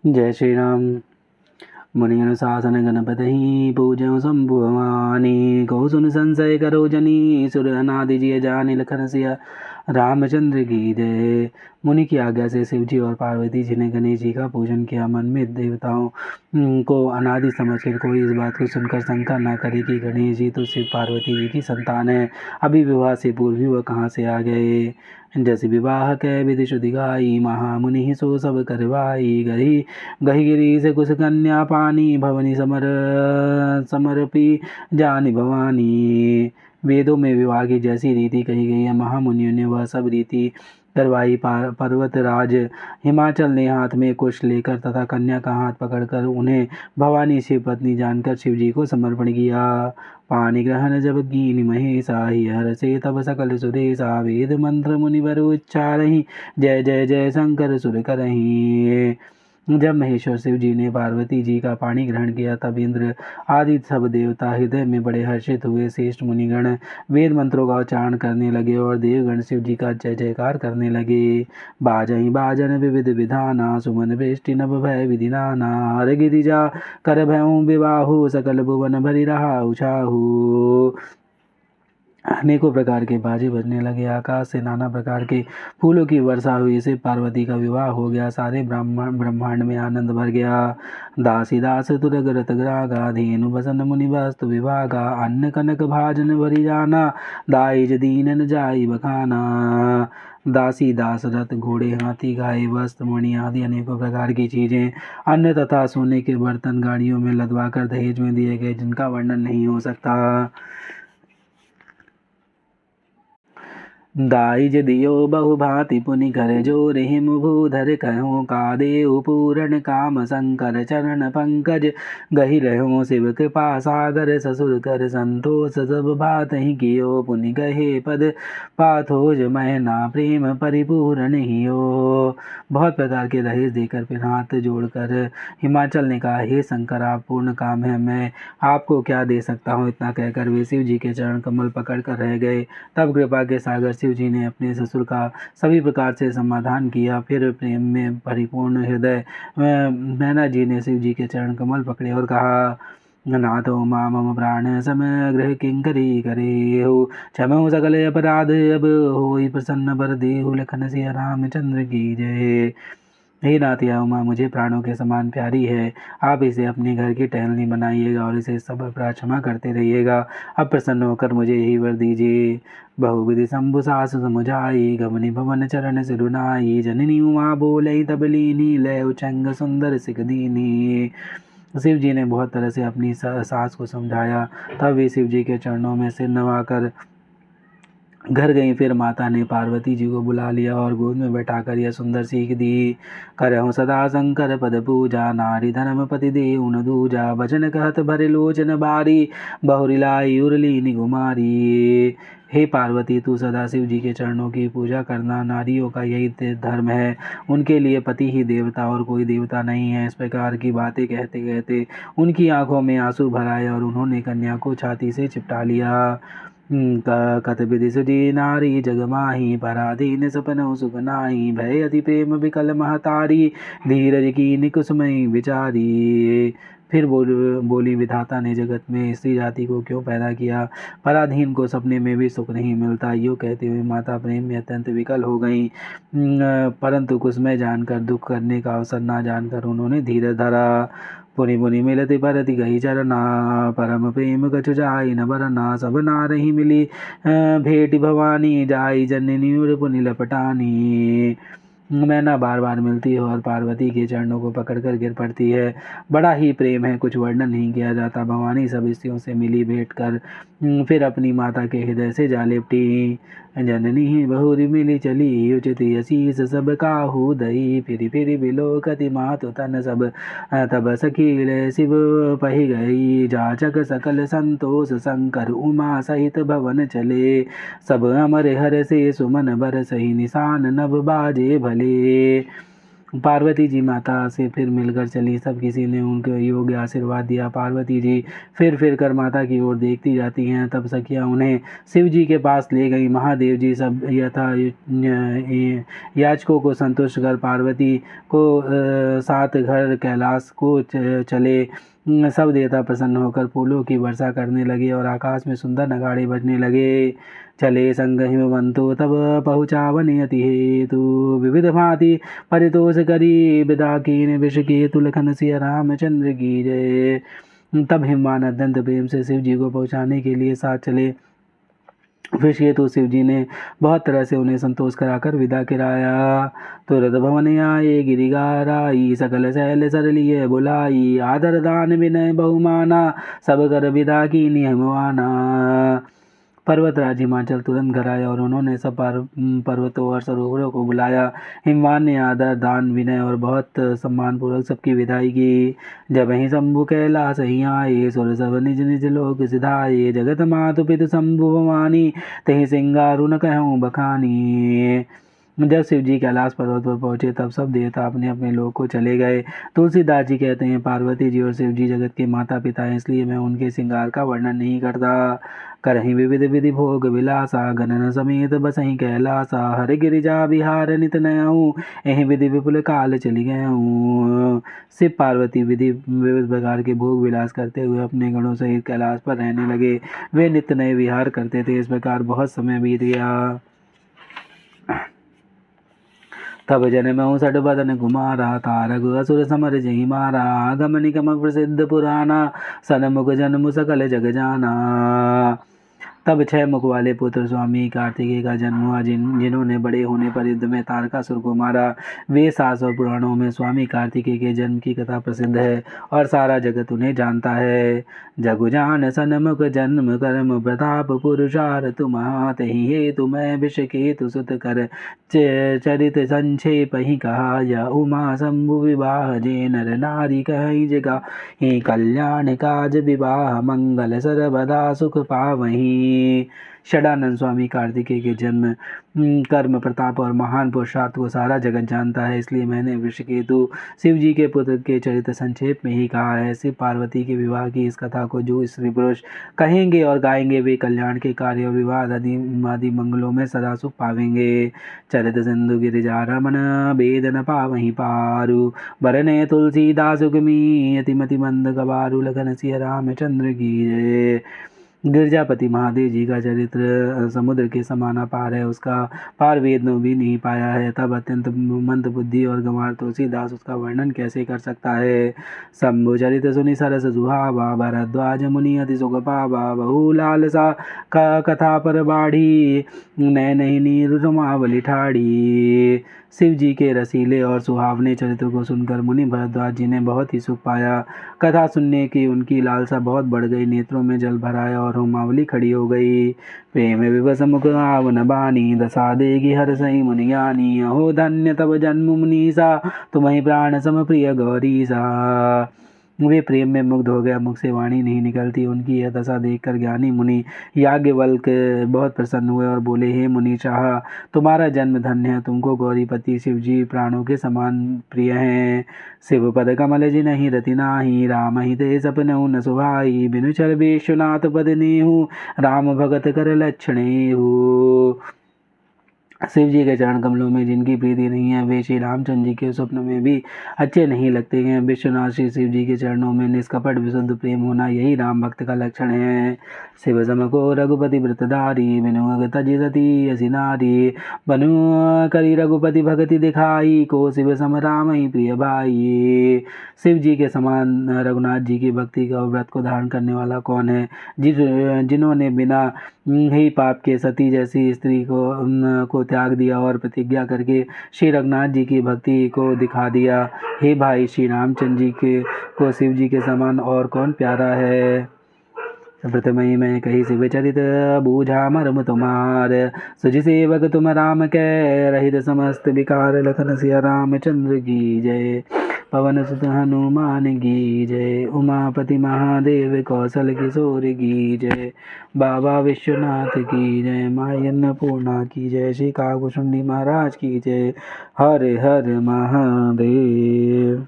जय श्री राम। मुनि अनुशासन गणपति पूजो शंभुवानी को सुन संशय करो जनी सुर अनादि जिय जानि लखन सिया रामचंद्र की जय। मुनि की आज्ञा से शिव जी और पार्वती जी ने गणेश जी का पूजन किया। मन में देवताओं को अनादि समझकर कोई इस बात को सुनकर शंका न करे कि गणेश जी तो शिव पार्वती जी की संतान है, अभी विवाह से पूर्व ही वह कहाँ से आ गए। जैसे विवाह कै विधि शुद्धि गाई, महामुनि सो सब करवाई। गही गही गिरी से कुछ कन्या पानी, भवनी समर्पी जानी भवानी। वेदों में विवाह की जैसी रीति कही गई है, महामुनियों ने वह सब रीति करवाई। पर्वतराज हिमाचल ने हाथ में कुश लेकर तथा कन्या का हाथ पकड़कर उन्हें भवानी शिव पत्नी जानकर शिव जी को समर्पण किया। पानी ग्रहण जब कीनी महेशा, हर से तब सकल सुरेशा। वेद मंत्र मुनिवर उच्चारहि, जय जय जय शंकर सुर करहि। जब महेश्वर शिव जी ने पार्वती जी का पानी ग्रहण किया, तब इंद्र आदि सब देवता हृदय में बड़े हर्षित हुए। श्रेष्ठ मुनिगण वेद मंत्रों का उच्चारण करने लगे और देवगण शिव जी का जय जयकार करने लगे। बाजहि बाजन विविध विधाना, सुमन वृष्टि नभ भय विधि नाना। हर गिरिजा कर भयउ विवाहु, सकल भुवन भरि रहा उछाहु। अनेकों प्रकार के बाजे बजने लगे, आकाश से नाना प्रकार के फूलों की वर्षा हुई। इससे पार्वती का विवाह हो गया, सारे ब्रह्मांड में आनंद भर गया। दासी दास तुरग रत ग्रागा, धेनु बसन मुनि वस्तु विभागा। अन्न कनक भाजन भरी जाना, दाइज दीनन जाई बखाना। दासी दास रथ घोड़े हाथी गाय वस्त्र मणि आदि अनेकों प्रकार की चीजें, अन्न तथा सोने के बर्तन गाड़ियों में लदवा कर दहेज में दिए गए, जिनका वर्णन नहीं हो सकता। दाइज दियो बहु भांति पुनि कर जोर हिम भूधर कहो का देव पूरण काम शंकर चरण पंकज। गहि रहो शिव कृपा सागर, ससुर कर संतोष सब बात ही कियो। पुनि गहे पद पाथोज महीना, प्रेम परिपूर्ण हियो। बहुत प्रकार के दहेज देकर फिर हाथ जोड़कर हिमाचल ने कहा, हे शंकर आप पूर्ण काम है, मैं आपको क्या दे सकता हूँ। इतना कहकर वे शिव जी के चरण कमल पकड़ कर रह गए। तब कृपा के सागर शिव जी ने अपने ससुर का सभी प्रकार से समाधान किया। फिर प्रेम में परिपूर्ण हृदय मैना जी ने शिव जी के चरण कमल पकड़े और कहा, नाथो मां मम प्राण समय गृह किंकरी करे हो। क्षमो सकल अपराध अब होई प्रसन्न बर देहु, लखन सिया रामचंद्र की जय। हे नाथ यह उमा मुझे प्राणों के समान प्यारी है, आप इसे अपने घर की टहलनी बनाइएगा और इसे सब अपराध क्षमा करते रहिएगा। अब प्रसन्न होकर मुझे यही वर दीजिए। बहुविधि शंभु सास समुझाई, गमनी भवन चरण सिरुनाई। जननी उमा बोलई तब लीनी, लय उचंग सुंदर सिख दीनी। शिव जी ने बहुत तरह से अपनी सास को समझाया। तब वे शिव जी के चरणों में सिर नवाकर घर गई। फिर माता ने पार्वती जी को बुला लिया और गोद में बैठाकर यह सुंदर सीख दी, करहु सदा शंकर पद पूजा। नारी धर्म पति देउ न दूजा, भजन कहत भरे लोचन बारी। बहुरी लाई उरली निगुमारी। हे पार्वती तू सदा शिव जी के चरणों की पूजा करना, नारियों का यही धर्म है। उनके लिए पति ही देवता और कोई देवता नहीं है। इस प्रकार की बातें कहते कहते उनकी आंखों में आंसू भर आए और उन्होंने कन्या को छाती से चिपटा लिया। कत विधि सुजी नारी जग माही, पराधीन सपनों सुख नाही। भय अति प्रेम विकल महतारी, धीरज की निकुसमय विचारी। फिर बोली, विधाता ने जगत में स्त्री जाति को क्यों पैदा किया, पराधीन को सपने में भी सुख नहीं मिलता। यूँ कहते हुए माता प्रेम में अत्यंत विकल हो गई, परंतु कुसमय जानकर दुख करने का अवसर ना जानकर उन्होंने धीरज धरा। पुनि पुनि मिलति परति गई चरना, परम प्रेम कछु जाई न बरना। सब नारही मिली भेंट भवानी, जाई जननी उर पुनि लपटानी। मैना बार बार मिलती है और पार्वती के चरणों को पकड़कर गिर पड़ती है। बड़ा ही प्रेम है, कुछ वर्णन नहीं किया जाता। भवानी सब स्त्रियों से मिली भेंट कर फिर अपनी माता के हृदय से जा लिपटी। जननी बहुरी मिली चली, उचित असीस सब काहू दई। फिर फिर बिलोकति मातु तन सब, तब सखील शिव पही गई। जाचक सकल संतोष शंकर, उमा सहित भवन चले। सब अमर हर से सुमन बर सही, निशान नभ बाजे भले। पार्वती जी माता से फिर मिलकर चली। सब किसी ने उनको योग्य आशीर्वाद दिया। पार्वती जी फिर कर माता की ओर देखती जाती हैं। तब सखियाँ उन्हें शिव जी के पास ले गई। महादेव जी सब याचकों को संतुष्ट कर पार्वती को साथ घर कैलाश को चले। सब देवता प्रसन्न होकर फूलों की वर्षा करने लगे और आकाश में सुंदर नगाड़े बजने लगे। चले संग हिमवंतो तब पहुँचा वन अति हेतु विविध भांति परितोष करी विदा कीन विष केतु लखन सिया रामचंद्र की जय। तब हिमवान अत्यंत प्रेम से शिव जी को पहुँचाने के लिए साथ चले। विष केतु शिव जी ने बहुत तरह से उन्हें संतोष कराकर विदा कराया। तुरत भवन आए गिरिगाराई सकल शैल सरलिय बुलाई आदर दान विनय बहुमाना सब कर विदा की नियमवाना। पर्वतराज हिमाचल तुरंत घर आया और उन्होंने सब पर्वतों और सरोवरों को बुलाया। हिमवान ने आदर दान विनय और बहुत सम्मानपूर्वक सबकी विदाई की। जब ही शंभु कैलाश ही आए सुर सब निज निज लोक सिधाए जगत मातु पितु शंभु भवानी तहि सिंगारु न कहूँ बखानी। जब शिव जी कैलाश पर्वत पर पहुंचे तब सब देवता अपने अपने लोक को चले गए। तुलसीदास जी कहते हैं पार्वती जी और शिव जी जगत के माता पिता हैं, इसलिए मैं उनके श्रृंगार का वर्णन नहीं करता। करहीं विविध विधि भोग विलासा गणन समेत बसहीं कैलासा हर गिरिजा विहार नित नयऊँ एहि विधि विपुल काल चली गयऊँ। शिव पार्वती विविध प्रकार के भोग विलास करते हुए अपने गणों सहित कैलाश पर रहने लगे। वे नित्य नए विहार करते थे। इस प्रकार बहुत समय बीत गया। तब जनमहु सठ बदन कुमारा तारक असुर समर जहि मारा गम निगम प्रसिद्ध पुराना सनमुख जन्म सकल जग जाना। तब 6 मुख वाले पुत्र स्वामी कार्तिकेय का जन्म हुआ जिन्होंने बड़े होने पर युद्ध में तारकासुर को मारा। वे शास्त्र और पुराणों में स्वामी कार्तिकेय के जन्म की कथा प्रसिद्ध है और सारा जगत उन्हें जानता है। जगुजान सनमुख जन्म कर्म प्रताप पुरुषार्थ महात ही हेतु मैं विष केतु सुत कर चरित संक्षेप ही कहा या उमा शंभु विवाह जे नर नारी कही जगा ही कल्याण काज विवाह मंगल सर्वदा सुख पावहीं। षडानंद स्वामी कार्तिकेय के जन्म कर्म प्रताप और महान पुरुषार्थ को सारा जगत जानता है, इसलिए मैंने वृषकेतु शिव जी के पुत्र के चरित्र संक्षेप में ही कहा है। शिव पार्वती के विवाह की इस कथा को जो स्त्री पुरुष कहेंगे और गाएंगे वे कल्याण के कार्य और विवाह आदि मंगलों में सदा सुख पावेंगे। चरित सिंधु गिरिजा रमन वेद न पावहीं पारु बरने तुलसीदास उगमी यतिमति मंद गवारु लखन सिया रामचंद्र की जय। गिरजापति महादेव जी का चरित्र समुद्र के समान अपार है, उसका पार वेद ने भी नहीं पाया है। तब अत्यंत मंद बुद्धि और गंवार तुलसीदास उसका वर्णन कैसे कर सकता है। शंभु चरित सुनि सरस सुहावा भरद्वाज मुनि अति सुख पावा बहु लालसा का कथा पर बाढ़ी नैन ही नीर रमावली ठाड़ी। शिव जी के रसीले और सुहावने चरित्र को सुनकर मुनि भरद्वाज जी ने बहुत ही सुख पाया। कथा सुनने की उनकी लालसा बहुत बढ़ गई। नेत्रों में जल भर आया और रोमावली खड़ी हो गई। प्रेम विवश मुख आवन बानी दशा देगी हर सही मुनि ज्ञानी अहो धन्य तब जन्म मुनीसा तुम्हें प्राण सम प्रिय गौरीसा। वे प्रेम में मुग्ध हो गया, मुख से वाणी नहीं निकलती। उनकी यह दशा देखकर ज्ञानी मुनि याज्ञवल्क बहुत प्रसन्न हुए और बोले, हे मुनि चाह तुम्हारा जन्म धन्य है, तुमको गौरीपति शिव जी प्राणों के समान प्रिय हैं। शिव पद कमल जिनहि रति नाही राम ही ते सपनहु न सुहाई बिनु चल विश्वनाथ पद नेहु राम भगत कर लक्षणेहु। शिव जी के चरण कमलों में जिनकी प्रीति नहीं है वे श्री रामचंद्र जी के स्वप्न में भी अच्छे नहीं लगते हैं। विश्वनाथ श्री शिव जी के चरणों में निष्कपट विशुद्ध प्रेम होना यही राम भक्त का लक्षण है। शिव सम को रघुपति व्रतधारी बिनु तज सती असी नारी बनु करी रघुपति भगति दिखाई को शिव सम राम ही प्रिय भाई। शिव जी के समान रघुनाथ जी की भक्ति का व्रत को धारण करने वाला कौन है। जिन्होंने बिना ही पाप के सती जैसी स्त्री को त्याग दिया और प्रतिज्ञा करके श्री रघुनाथ जी की भक्ति को दिखा दिया। हे भाई, श्री रामचंद्र जी को शिव जी के समान और कौन प्यारा है। प्रथम ही मैं कही शिव चरित बूझा मर्म तुम्हार सुजि सेवक तुम राम कै रहित समस्त विकार लखन सिया रामचंद्र की जय। पवन सुत हनुमान की जय। उमापति महादेव कौशल किशोर की जय। बाबा विश्वनाथ की जय। माँ अन्नपूर्णा की जय। श्री काकुशुंडी महाराज की जय। हर हर महादेव।